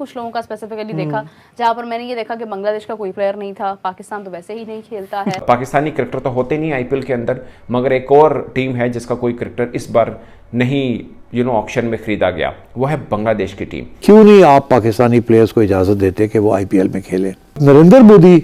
कुछ लोगों का स्पेसिफिकली देखा, जहां पर मैंने ये देखा कि बांग्लादेश का कोई प्लेयर नहीं था, पाकिस्तान तो वैसे ही नहीं खेलता है। पाकिस्तानी क्रिकेटर तो होते नहीं आईपीएल के अंदर, मगर एक और टीम है जिसका कोई क्रिकेटर इस बार नहीं ऑक्शन में खरीदा गया, वो है बांग्लादेश की टीम। क्यों नहीं आप पाकिस्तानी प्लेयर्स को इजाजत देते कि वो आईपीएल में खेले? नरेंद्र मोदी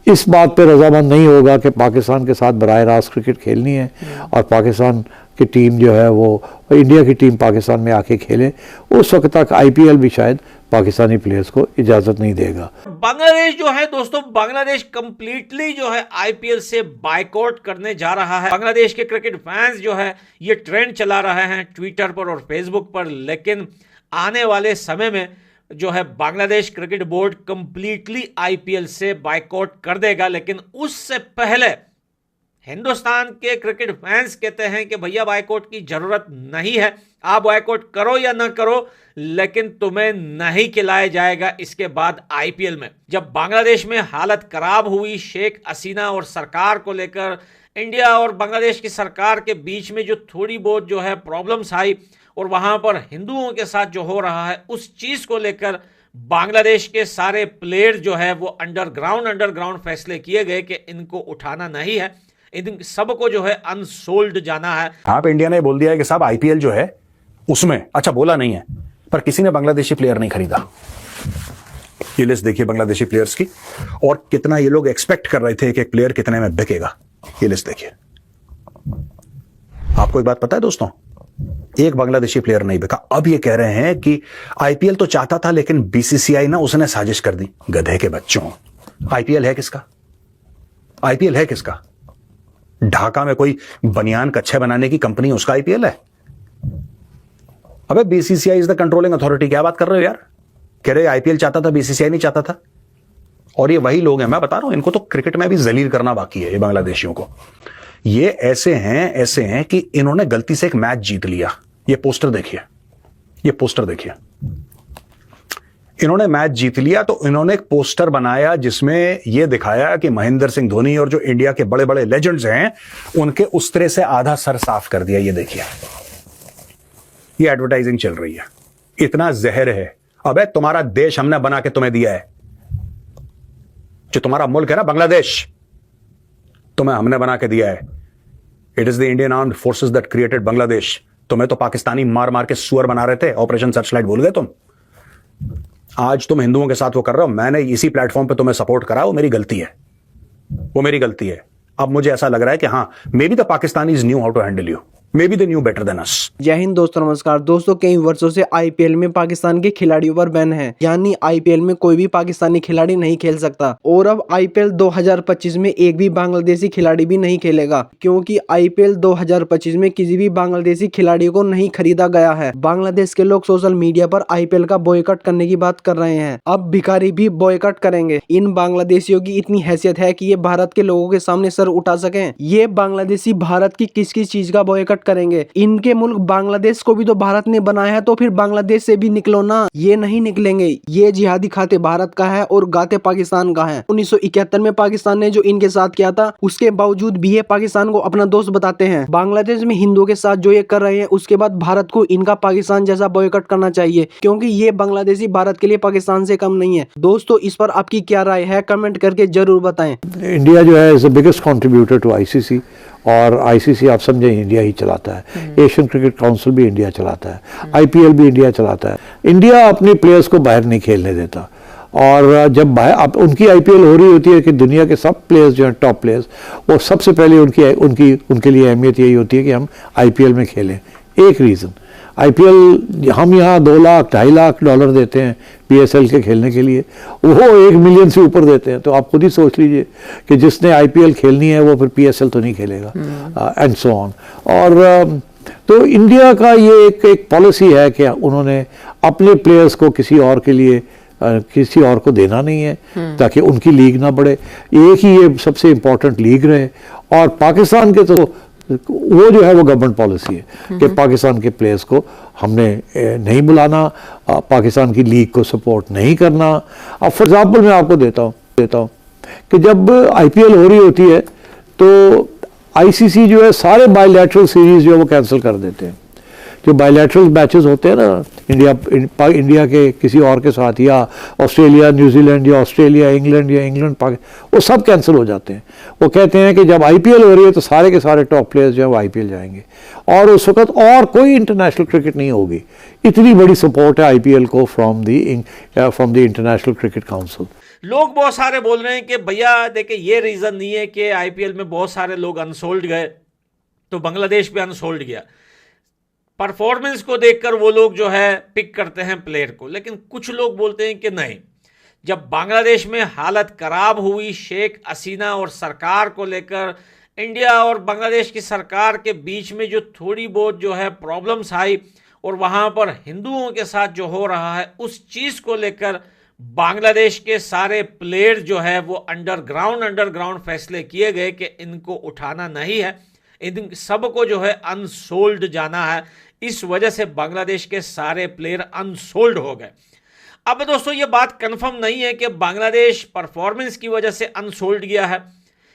इस बात पे रजामंद नहीं होगा कि पाकिस्तान के साथ बराह रास्त क्रिकेट खेलनी है और पाकिस्तान की टीम जो है वो इंडिया की टीम पाकिस्तान में आके खेले, उस वक्त तक आईपीएल भी शायद पाकिस्तानी प्लेयर्स को इजाजत नहीं देगा। बांग्लादेश जो है दोस्तों, बांग्लादेश कंप्लीटली जो है आईपीएल से बायकॉट करने जा रहा है। बांग्लादेश के क्रिकेट फैंस जो है ये ट्रेंड चला रहे हैं ट्विटर पर और फेसबुक पर, लेकिन आने वाले समय में जो है Bangladesh cricket board completely IPL से बायकॉट कर देगा। लेकिन उससे पहले हिंदुस्तान के क्रिकेट फैंस कहते हैं कि भैया बायकॉट की जरूरत नहीं है, आप बायकॉट करो या ना करो, लेकिन तुम्हें नहीं खिलाया जाएगा इसके बाद आईपीएल में। जब बांग्लादेश में हालत खराब हुई शेख हसीना और सरकार को लेकर, इंडिया और बांग्लादेश की सरकार के बीच में जो थोड़ी बहुत जो है प्रॉब्लम्स आई और वहां पर हिंदुओं के साथ जो हो रहा है उस चीज को लेकर बांग्लादेश के सारे प्लेयर जो है वो अंडरग्राउंड फैसले किए गए कि इनको उठाना नहीं है, इन सबको जो है अनसोल्ड जाना है। आप इंडिया ने बोल दिया है कि साहब आईपीएल जो है उसमें, अच्छा बोला नहीं है पर किसी ने बांग्लादेशी प्लेयर नहीं खरीदा। ये लिस्ट देखिए बांग्लादेशी प्लेयर्स की और कितना ये लोग एक्सपेक्ट कर रहे थे कि एक प्लेयर कितने में बिकेगा। ये लिस्ट देखिए। आपको एक बात पता है दोस्तों, एक बांग्लादेशी प्लेयर नहीं बिका। अब ये कह रहे हैं कि आईपीएल तो चाहता था लेकिन बीसीसीआई ना उसने साजिश कर दी। गधे के बच्चों, आईपीएल है किसका? आईपीएल है किसका? ढाका में कोई बनियान कच्छे बनाने की कंपनी, उसका आईपीएल है? अबे BCCI is the controlling authority. क्या बात कर रहे हो यार? कह रहे आईपीएल चाहता था, बीसीसीआई नहीं चाहता था। और ये वही लोग हैं, मैं बता रहा हूं, इनको तो क्रिकेट में भी जलील करना बाकी है। ये बांग्लादेशियों को ये ऐसे हैं कि इन्होंने गलती से एक मैच जीत लिया। ये पोस्टर देखिए, ये पोस्टर देखिए। इन्होंने मैच जीत लिया तो इन्होंने एक पोस्टर बनाया जिसमें यह दिखाया कि महेंद्र सिंह धोनी और जो इंडिया के बड़े बड़े लेजेंड्स हैं उनके उस्तरे से आधा सर साफ कर दिया। ये देखिए, ये एडवर्टाइजिंग चल रही है। इतना जहर है। अबे तुम्हारा देश हमने बना के तुम्हें दिया है, जो तुम्हारा मुल्क है ना बांग्लादेश, तुम्हें हमने बना के दिया है। It is the Indian armed forces that created Bangladesh. तुम्हें तो पाकिस्तानी मार मार के सुअर बना रहे थे, ऑपरेशन सर्चलाइट भूल गए तुम। आज तुम हिंदुओं के साथ वो कर रहे हो, मैंने इसी प्लेटफॉर्म पे तुम्हें सपोर्ट करा, वो मेरी गलती है, वो मेरी गलती है। अब मुझे ऐसा लग रहा है कि हाँ, maybe the Pakistanis knew how to handle you, maybe they knew better than us. जय हिंद दोस्तों, नमस्कार दोस्तों। कई वर्षों से आईपीएल में पाकिस्तान के खिलाड़ियों पर बैन है, यानी आईपीएल में कोई भी पाकिस्तानी खिलाड़ी नहीं खेल सकता। और अब आईपीएल 2025 में एक भी बांग्लादेशी खिलाड़ी भी नहीं खेलेगा, क्योंकि आईपीएल 2025 में किसी भी बांग्लादेशी खिलाड़ियों को नहीं खरीदा गया है। बांग्लादेश के लोग सोशल मीडिया पर आईपीएल का बॉयकॉट करने की बात कर रहे हैं। अब भिखारी भी बॉयकॉट करेंगे। इन बांग्लादेशियों की इतनी हैसियत है कि ये भारत के लोगों के सामने सर उठा सके। ये बांग्लादेशी भारत की किस किस चीज का बॉयकॉट करेंगे? इनके मुल्क बांग्लादेश को भी तो भारत ने बनाया है, तो फिर बांग्लादेश से भी निकलो ना। ये नहीं निकलेंगे। ये जिहादी खाते भारत का है और गाते पाकिस्तान का है। 1971 में पाकिस्तान ने जो इनके साथ किया था, उसके बावजूद भी ये पाकिस्तान को अपना दोस्त बताते हैं। बांग्लादेश में हिंदुओं के साथ जो ये कर रहे हैं, उसके बाद भारत को इनका पाकिस्तान जैसा बॉयकॉट करना चाहिए, क्योंकि ये बांग्लादेशी भारत के लिए पाकिस्तान से कम नहीं है। दोस्तों, इस पर आपकी क्या राय है? कमेंट करके जरूर बताएं। इंडिया जो है is the biggest contributor to ICC, और आईसीसी आप समझे इंडिया ही चलाता है। एशियन क्रिकेट काउंसिल भी इंडिया चलाता है, आईपीएल भी इंडिया चलाता है। इंडिया अपने प्लेयर्स को बाहर नहीं खेलने देता, और जब बाहर उनकी आईपीएल हो रही होती है कि दुनिया के सब प्लेयर्स जो हैं, टॉप प्लेयर्स, वो सबसे पहले उनके लिए अहमियत यही होती है कि हम आईपीएल में खेलें। एक रीज़न, आईपीएल हम यहाँ 2 लाख $2.5 लाख देते हैं पीएसएल के खेलने के लिए, वो 1 मिलियन से ऊपर देते हैं। तो आप खुद ही सोच लीजिए कि जिसने आईपीएल खेलनी है वो फिर पीएसएल तो नहीं खेलेगा, एंड सो ऑन। और तो इंडिया का ये एक पॉलिसी है कि उन्होंने अपने प्लेयर्स को किसी और को देना नहीं है, ताकि उनकी लीग ना बढ़े। एक ही ये सबसे इम्पोर्टेंट लीग रहे। और पाकिस्तान के तो वो जो है वो गवर्नमेंट पॉलिसी है कि पाकिस्तान के प्लेयर्स को हमने नहीं बुलाना, पाकिस्तान की लीग को सपोर्ट नहीं करना। अब फॉर एग्जाम्पल मैं आपको देता हूँ कि जब आईपीएल हो रही होती है तो आईसीसी जो है सारे बायलैटरल सीरीज जो है वो कैंसिल कर देते हैं, जो बायलैटरल मैचेस होते हैं ना इंडिया के किसी और के साथ, या ऑस्ट्रेलिया न्यूजीलैंड, या ऑस्ट्रेलिया इंग्लैंड, या इंग्लैंड पाकिस्तान, वो सब कैंसिल हो जाते हैं। वो कहते हैं कि जब आईपीएल हो रही है तो सारे के सारे टॉप प्लेयर्स जो है वो आईपीएल जाएंगे, और उस वक्त और कोई इंटरनेशनल क्रिकेट नहीं होगी। इतनी बड़ी सपोर्ट है आईपीएल को from the international cricket council. लोग बहुत सारे बोल रहे हैं कि भैया देखिए ये रीजन नहीं है कि आईपीएल में बहुत सारे लोग अनसोल्ड गए तो बांग्लादेश भी अनसोल्ड गया। परफॉर्मेंस को देखकर वो लोग जो है पिक करते हैं प्लेयर को, लेकिन कुछ लोग बोलते हैं कि नहीं, जब बांग्लादेश में हालत खराब हुई शेख हसीना और सरकार को लेकर, इंडिया और बांग्लादेश की सरकार के बीच में जो थोड़ी बहुत जो है प्रॉब्लम्स आई और वहाँ पर हिंदुओं के साथ जो हो रहा है उस चीज़ को लेकर बांग्लादेश के सारे प्लेयर जो है वो अंडरग्राउंड फैसले किए गए कि इनको उठाना नहीं है, इन सबको जो है अनसोल्ड जाना है। इस वजह से बांग्लादेश के सारे प्लेयर अनसोल्ड हो गए। अब दोस्तों ये बात कंफर्म नहीं है कि बांग्लादेश परफॉर्मेंस की वजह से अनसोल्ड गया है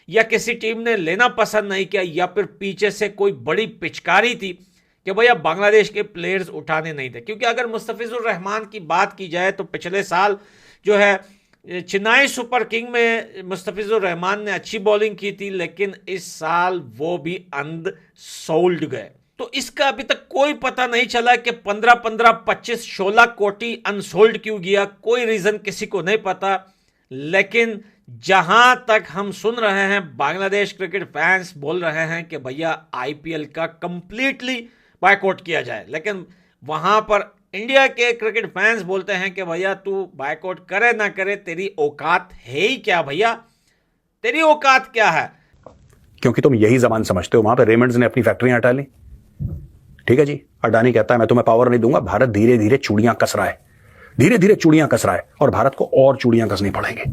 या किसी टीम ने लेना पसंद नहीं किया या फिर पीछे से कोई बड़ी पिचकारी थी कि भैया बांग्लादेश के प्लेयर्स उठाने नहीं थे। क्योंकि अगर मुस्तफिजुर रहमान की बात की जाए तो पिछले साल जो है चेन्नई सुपर किंग में मुस्तफिजुर रहमान ने अच्छी बॉलिंग की थी, लेकिन इस साल वो भी अनसोल्ड गए। तो इसका अभी तक कोई पता नहीं चला कि 15-15, 25-16 कोटी अनसोल्ड क्यों गया, कोई रीजन किसी को नहीं पता। लेकिन जहां तक हम सुन रहे हैं बांग्लादेश क्रिकेट फैंस बोल रहे हैं कि भैया आईपीएल का कंप्लीटली बायकॉट किया जाए, लेकिन वहां पर इंडिया के क्रिकेट फैंस बोलते हैं कि भैया तू बायकॉट करे ना करे, तेरी औकात है ही क्या भैया, तेरी औकात क्या है? क्योंकि तुम यही जबान समझते हो। वहां पर रेमंड्स ने अपनी फैक्ट्रियां हटा ली, ठीक है जी। अडानी कहता है मैं तुम्हें पावर नहीं दूंगा, भारत धीरे धीरे चूड़ियां कस रहा है, धीरे धीरे चूड़ियां कस रहा है और भारत को और चूड़ियां कसनी पड़ेंगे।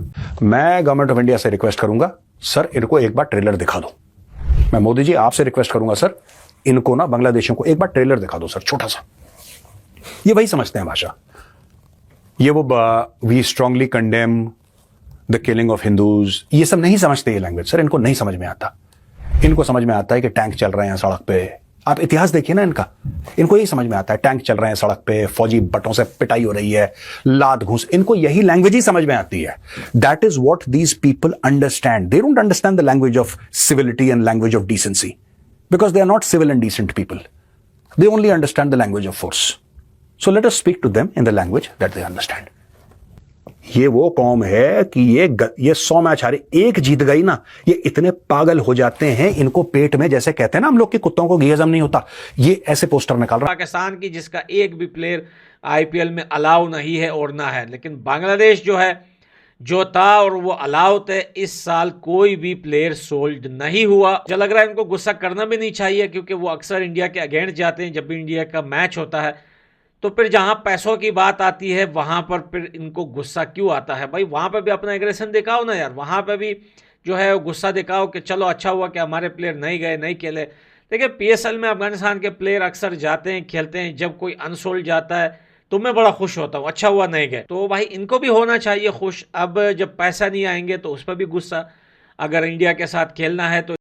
मैं गवर्नमेंट ऑफ इंडिया से रिक्वेस्ट करूंगा, सर इनको एक बार ट्रेलर दिखा दो। मैं मोदी जी आपसे रिक्वेस्ट करूंगा, सर इनको ना बांग्लादेशियों को एक बार ट्रेलर दिखा दो सर, छोटा सा। ये वही समझते हैं भाषा, ये वो we strongly condemn the killing of Hindus, ये सब नहीं समझते ये लैंग्वेज सर, इनको नहीं समझ में आता। इनको समझ में आता है कि टैंक चल रहे हैं सड़क पे, आप इतिहास देखिए ना इनका, इनको यही समझ में आता है टैंक चल रहे हैं सड़क पे, फौजी बटों से पिटाई हो रही है, लात घूस, इनको यही लैंग्वेज ही समझ में आती है। That is what these people understand. They don't understand the language of civility and language of decency because they are not civil and decent people, they only understand the language of force. So let us speak to them in the language that they understand. ये वो कौम है कि ये 100 match हारे, एक जीत गई ना, ये इतने पागल हो जाते हैं, इनको पेट में, जैसे कहते हैं ना हम लोग के कुत्तों को घी हजम नहीं होता, ये ऐसे पोस्टर निकाल रहा है। पाकिस्तान की जिसका एक भी प्लेयर आईपीएल में अलाउ नहीं है और ना है, लेकिन बांग्लादेश जो है जो था और वो अलाउ थे, इस साल कोई भी प्लेयर सोल्ड नहीं हुआ। मुझे लग रहा है इनको गुस्सा करना भी नहीं चाहिए क्योंकि वो अक्सर इंडिया के अगेंस्ट जाते हैं जब भी इंडिया का मैच होता है, तो फिर जहां पैसों की बात आती है वहां पर फिर इनको गुस्सा क्यों आता है? भाई वहां पर भी अपना एग्रेशन दिखाओ ना यार, वहां पर भी जो है गुस्सा दिखाओ कि चलो अच्छा हुआ कि हमारे प्लेयर नहीं गए, नहीं खेले। देखिए पीएसएल में अफगानिस्तान के प्लेयर अक्सर जाते हैं, खेलते हैं, जब कोई अनसोल्ड जाता है तो मैं बड़ा खुश होता हूँ, अच्छा हुआ नहीं गए। तो भाई इनको भी होना चाहिए खुश। अब जब पैसा नहीं आएंगे तो उस पर भी गुस्सा। अगर इंडिया के साथ खेलना है तो